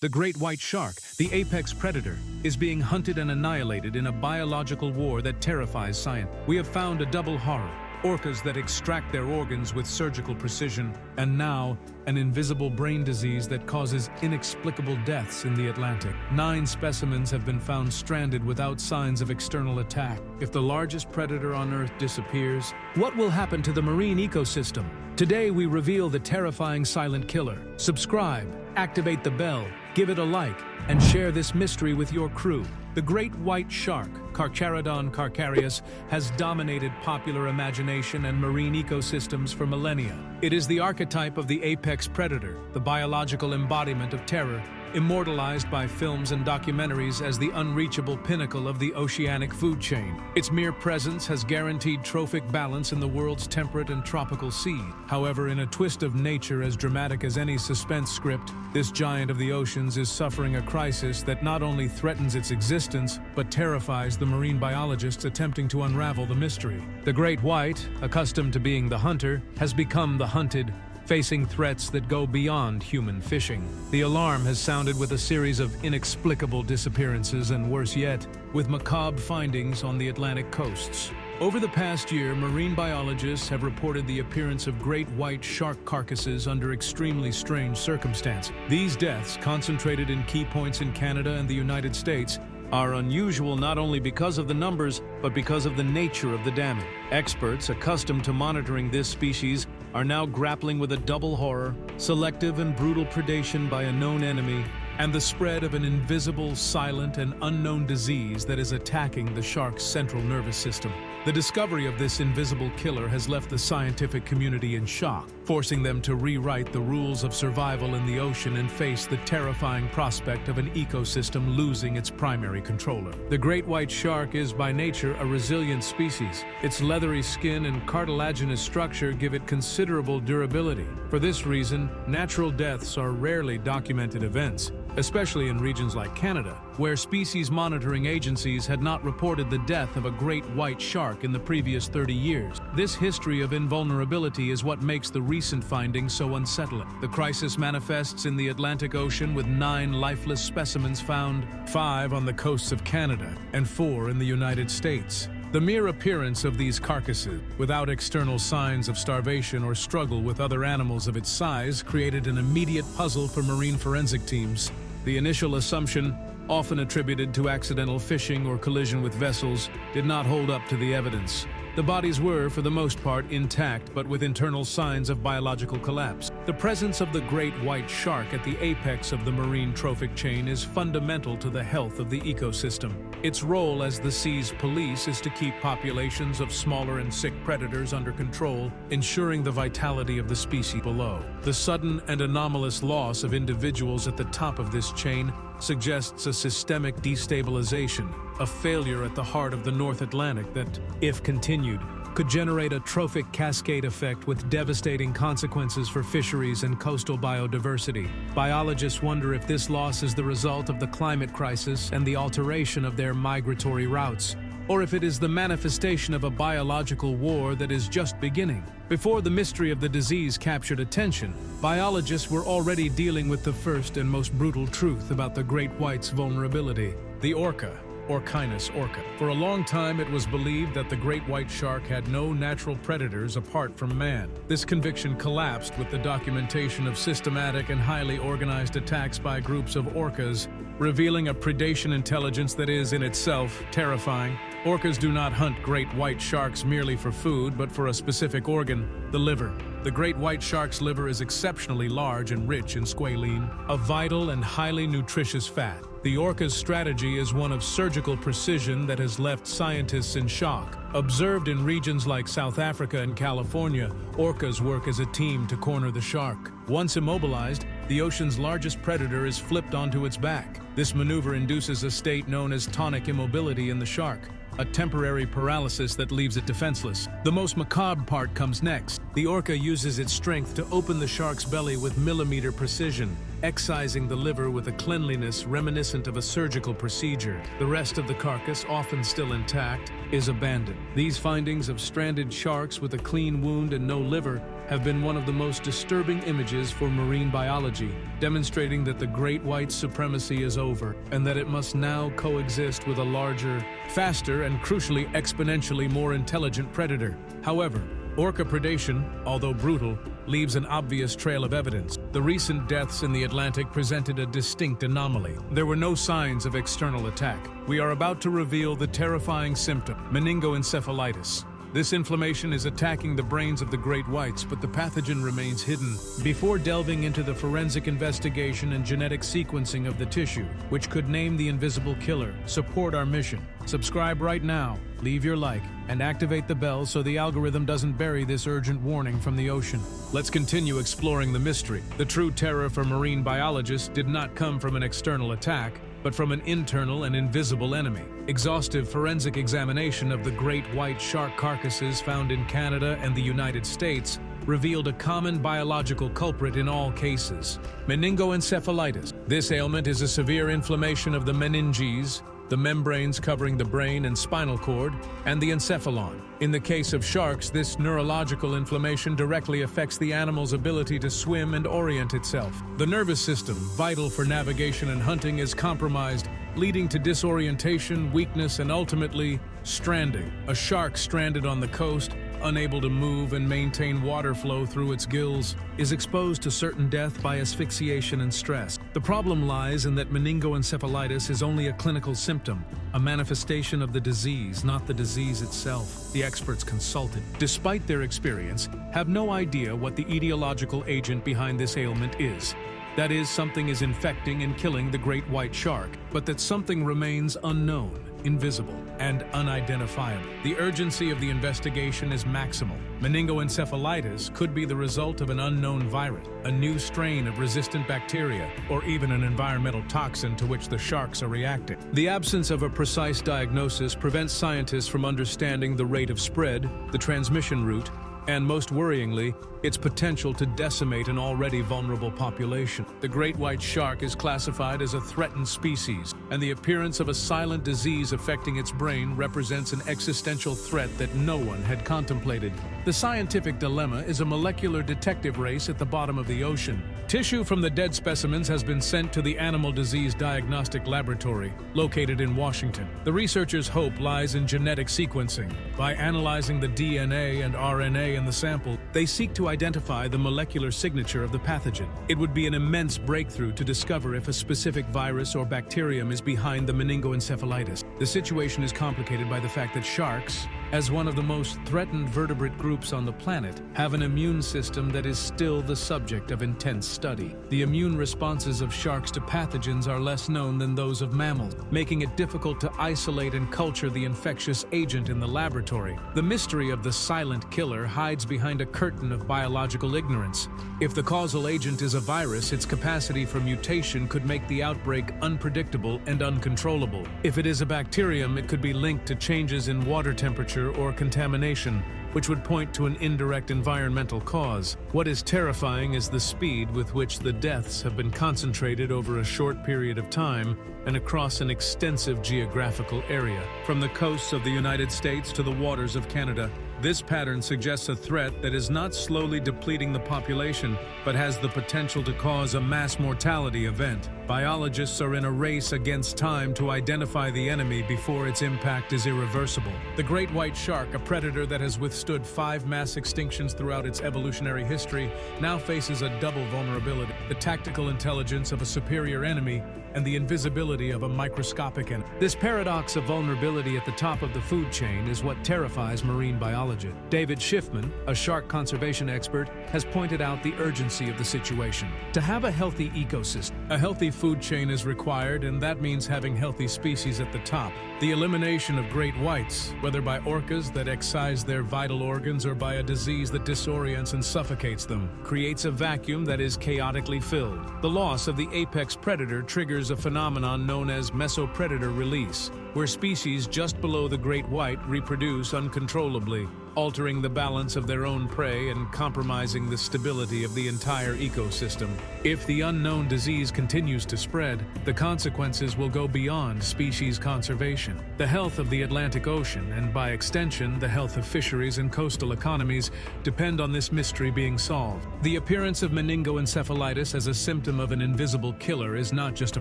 The great white shark, the apex predator, is being hunted and annihilated in a biological war that terrifies science. We have found a double horror: orcas that extract their organs with surgical precision, and now an invisible brain disease that causes inexplicable deaths in the Atlantic. 9 specimens have been found stranded without signs of external attack. If the largest predator on Earth disappears, what will happen to the marine ecosystem? Today we reveal the terrifying silent killer. Subscribe, activate the bell, give it a like, and share this mystery with your crew. The great white shark, Carcharodon carcharias, has dominated popular imagination and marine ecosystems for millennia. It is the archetype of the apex predator, the biological embodiment of terror, immortalized by films and documentaries as the unreachable pinnacle of the oceanic food chain. Its mere presence has guaranteed trophic balance in the world's temperate and tropical sea. However, in a twist of nature as dramatic as any suspense script, this giant of the oceans is suffering a crisis that not only threatens its existence, but terrifies the marine biologists attempting to unravel the mystery. The great white, accustomed to being the hunter, has become the hunted, facing threats that go beyond human fishing. The alarm has sounded with a series of inexplicable disappearances and, worse yet, with macabre findings on the Atlantic coasts. Over the past year, marine biologists have reported the appearance of great white shark carcasses under extremely strange circumstances. These deaths, concentrated in key points in Canada and the United States, are unusual not only because of the numbers, but because of the nature of the damage. Experts accustomed to monitoring this species are now grappling with a double horror: selective and brutal predation by a known enemy, and the spread of an invisible, silent, and unknown disease that is attacking the shark's central nervous system. The discovery of this invisible killer has left the scientific community in shock, forcing them to rewrite the rules of survival in the ocean and face the terrifying prospect of an ecosystem losing its primary controller. The great white shark is by nature a resilient species. Its leathery skin and cartilaginous structure give it considerable durability. For this reason, natural deaths are rarely documented events, especially in regions like Canada, where species monitoring agencies had not reported the death of a great white shark in the previous 30 years. This history of invulnerability is what makes the recent findings so unsettling. The crisis manifests in the Atlantic Ocean with 9 lifeless specimens found, 5 on the coasts of Canada and 4 in the United States. The mere appearance of these carcasses, without external signs of starvation or struggle with other animals of its size, created an immediate puzzle for marine forensic teams. The initial assumption, often attributed to accidental fishing or collision with vessels, did not hold up to the evidence. The bodies were, for the most part, intact, but with internal signs of biological collapse. The presence of the great white shark at the apex of the marine trophic chain is fundamental to the health of the ecosystem. Its role as the sea's police is to keep populations of smaller and sick predators under control, ensuring the vitality of the species below. The sudden and anomalous loss of individuals at the top of this chain suggests a systemic destabilization, a failure at the heart of the North Atlantic that, if continued, could generate a trophic cascade effect with devastating consequences for fisheries and coastal biodiversity. Biologists wonder if this loss is the result of the climate crisis and the alteration of their migratory routes, or if it is the manifestation of a biological war that is just beginning. Before the mystery of the disease captured attention, biologists were already dealing with the first and most brutal truth about the great white's vulnerability: the orca, Orcinus orca. For a long time, it was believed that the great white shark had no natural predators apart from man. This conviction collapsed with the documentation of systematic and highly organized attacks by groups of orcas, revealing a predation intelligence that is, in itself, terrifying. Orcas do not hunt great white sharks merely for food, but for a specific organ: the liver. The great white shark's liver is exceptionally large and rich in squalene, a vital and highly nutritious fat. The orca's strategy is one of surgical precision that has left scientists in shock. Observed in regions like South Africa and California, orcas work as a team to corner the shark. Once immobilized, the ocean's largest predator is flipped onto its back. This maneuver induces a state known as tonic immobility in the shark, a temporary paralysis that leaves it defenseless. The most macabre part comes next. The orca uses its strength to open the shark's belly with millimeter precision, excising the liver with a cleanliness reminiscent of a surgical procedure. The rest of the carcass, often still intact, is abandoned. These findings of stranded sharks with a clean wound and no liver have been one of the most disturbing images for marine biology, demonstrating that the great white's supremacy is over and that it must now coexist with a larger, faster, and crucially exponentially more intelligent predator. However, orca predation, although brutal, leaves an obvious trail of evidence. The recent deaths in the Atlantic presented a distinct anomaly. There were no signs of external attack. We are about to reveal the terrifying symptom, meningoencephalitis. This inflammation is attacking the brains of the great whites, but the pathogen remains hidden. Before delving into the forensic investigation and genetic sequencing of the tissue, which could name the invisible killer, support our mission. Subscribe right now, leave your like, and activate the bell so the algorithm doesn't bury this urgent warning from the ocean. Let's continue exploring the mystery. The true terror for marine biologists did not come from an external attack, but from an internal and invisible enemy. Exhaustive forensic examination of the great white shark carcasses found in Canada and the United States revealed a common biological culprit in all cases: meningoencephalitis. This ailment is a severe inflammation of the meninges, the membranes covering the brain and spinal cord, and the encephalon. In the case of sharks, this neurological inflammation directly affects the animal's ability to swim and orient itself. The nervous system, vital for navigation and hunting, is compromised, leading to disorientation, weakness, and ultimately, stranding. A shark stranded on the coast, unable to move and maintain water flow through its gills, is exposed to certain death by asphyxiation and stress. The problem lies in that meningoencephalitis is only a clinical symptom, a manifestation of the disease, not the disease itself. The experts consulted, despite their experience, have no idea what the etiological agent behind this ailment is. That is, something is infecting and killing the great white shark, but that something remains unknown, invisible, and unidentifiable. The urgency of the investigation is maximal. Meningoencephalitis could be the result of an unknown virus, a new strain of resistant bacteria, or even an environmental toxin to which the sharks are reacting. The absence of a precise diagnosis prevents scientists from understanding the rate of spread, the transmission route, and most worryingly, its potential to decimate an already vulnerable population. The great white shark is classified as a threatened species, and the appearance of a silent disease affecting its brain represents an existential threat that no one had contemplated. The scientific dilemma is a molecular detective race at the bottom of the ocean. Tissue from the dead specimens has been sent to the Animal Disease Diagnostic Laboratory, located in Washington. The researchers' hope lies in genetic sequencing. By analyzing the DNA and RNA in the sample, they seek to identify the molecular signature of the pathogen. It would be an immense breakthrough to discover if a specific virus or bacterium is behind the meningoencephalitis. The situation is complicated by the fact that sharks, as one of the most threatened vertebrate groups on the planet, have an immune system that is still the subject of intense study. The immune responses of sharks to pathogens are less known than those of mammals, making it difficult to isolate and culture the infectious agent in the laboratory. The mystery of the silent killer hides behind a curtain of biological ignorance. If the causal agent is a virus, its capacity for mutation could make the outbreak unpredictable and uncontrollable. If it is a bacterium, it could be linked to changes in water temperature or contamination, which would point to an indirect environmental cause. What is terrifying is the speed with which the deaths have been concentrated over a short period of time and across an extensive geographical area. From the coasts of the United States to the waters of Canada, this pattern suggests a threat that is not slowly depleting the population, but has the potential to cause a mass mortality event. Biologists are in a race against time to identify the enemy before its impact is irreversible. The great white shark, a predator that has withstood 5 mass extinctions throughout its evolutionary history, now faces a double vulnerability: the tactical intelligence of a superior enemy and the invisibility of a microscopic enemy. This paradox of vulnerability at the top of the food chain is what terrifies marine biologists. David Schiffman, a shark conservation expert, has pointed out the urgency of the situation. To have a healthy ecosystem, a healthy food chain is required, and that means having healthy species at the top. The elimination of great whites, whether by orcas that excise their vital organs or by a disease that disorients and suffocates them, creates a vacuum that is chaotically filled. The loss of the apex predator triggers a phenomenon known as mesopredator release, where species just below the great white reproduce uncontrollably. altering the balance of their own prey and compromising the stability of the entire ecosystem. If the unknown disease continues to spread, the consequences will go beyond species conservation. The health of the Atlantic Ocean, and by extension, the health of fisheries and coastal economies, depend on this mystery being solved. The appearance of meningoencephalitis as a symptom of an invisible killer is not just a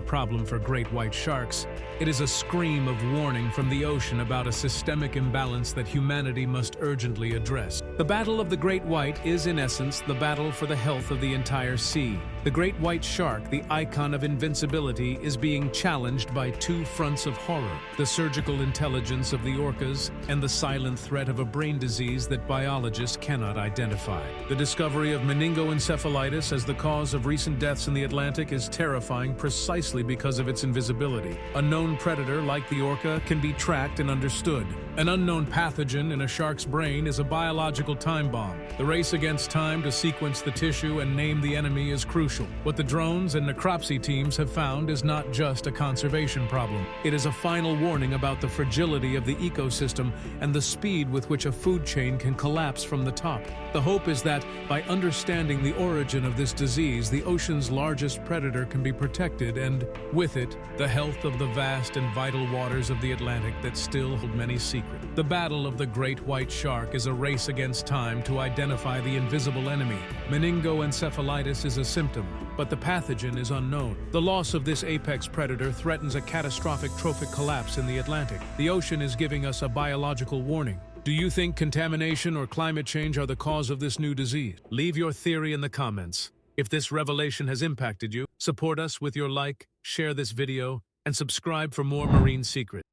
problem for great white sharks. It is a scream of warning from the ocean about a systemic imbalance that humanity must urgently address. The battle of the great white is, in essence, the battle for the health of the entire sea. The great white shark, the icon of invincibility, is being challenged by two fronts of horror: the surgical intelligence of the orcas and the silent threat of a brain disease that biologists cannot identify. The discovery of meningoencephalitis as the cause of recent deaths in the Atlantic is terrifying precisely because of its invisibility. A known predator, like the orca, can be tracked and understood. An unknown pathogen in a shark's brain is a biological time bomb. The race against time to sequence the tissue and name the enemy is crucial. What the drones and necropsy teams have found is not just a conservation problem. It is a final warning about the fragility of the ecosystem and the speed with which a food chain can collapse from the top. The hope is that, by understanding the origin of this disease, the ocean's largest predator can be protected and, with it, the health of the vast and vital waters of the Atlantic that still hold many secrets. The battle of the great white shark is a race against time to identify the invisible enemy. Meningoencephalitis is a symptom, but the pathogen is unknown. The loss of this apex predator threatens a catastrophic trophic collapse in the Atlantic. The ocean is giving us a biological warning. Do you think contamination or climate change are the cause of this new disease? Leave your theory in the comments. If this revelation has impacted you, support us with your like, share this video, and subscribe for more marine secrets.